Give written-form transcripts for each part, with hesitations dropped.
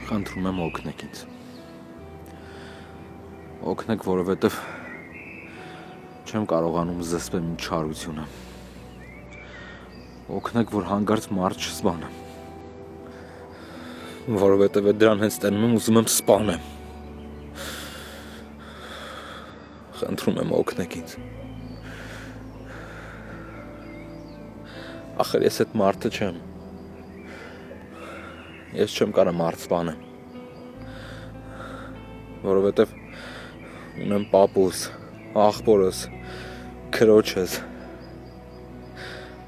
Խնդրում եմ օգնեք ինձ։ Օգնեք, որովհետև չեմ կարողանում զսպել իմ չարությունը։ Օգնեք, որ հանկարծ մարդ չսպանեմ։ Որովհետև դրան հենց տենում եմ, ուզում եմ սպանեմ։ Խնդրում եմ օգնեք ինձ։ Ախր ես այդ մարդը չեմ։ Ես չեմ կարող մարդ սպանեմ։ Որովհետև ունեմ պապուս, աղբորս, քրոջս։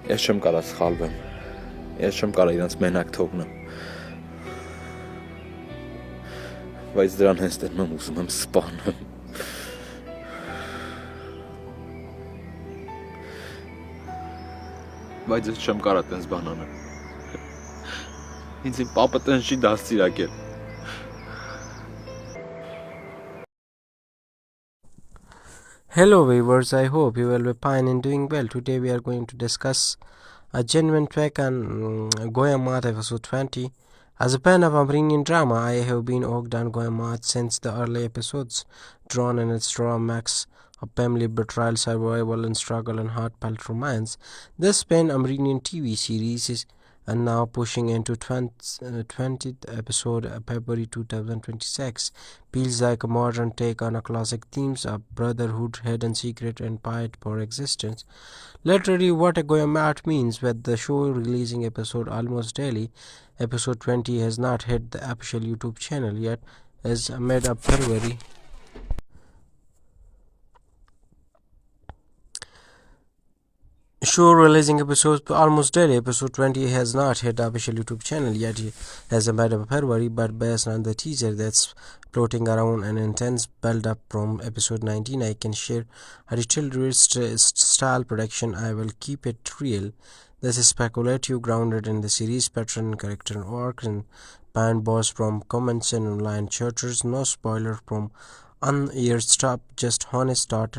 Ես չեմ կարող սխալվեմ։ Ես չեմ կարող իրենց մենակ թողնեմ։ Բայց դրան հենց տենում եմ, ուզում եմ սպանեմ։ Բայց ես չեմ կարող տենց բան անել։ Ինձ իմ պապը տենց չի դաստիարակել։ Hello viewers, I hope you will be fine and doing well. Today we are going to discuss a genuine track on Goya Maath episode 20. As a fan of Armenian drama, I have been hooked on Goya Maath since the early episodes, drawn in its raw mix of family betrayal, survival and struggle and heartfelt romance. This pan-Armenian TV series is now pushing into 20th episode February 2026. Feels like a modern take on a classic themes of brotherhood, hidden secret and fight for existence. Literally what a Goya Maath means, with the show releasing episode almost daily. Episode 20 has not hit the official YouTube channel yet, as mid of February. Show releasing episodes almost daily. Episode 20 has not hit the official YouTube channel yet as a matter of February, but based on the teaser that's floating around an intense build-up from episode 19, I can share a detailed style production. I will keep it real. This is speculative, grounded in the series pattern and character arcs, and banned boss from comments and online chatters. No spoiler from on-air stuff, just honest thought.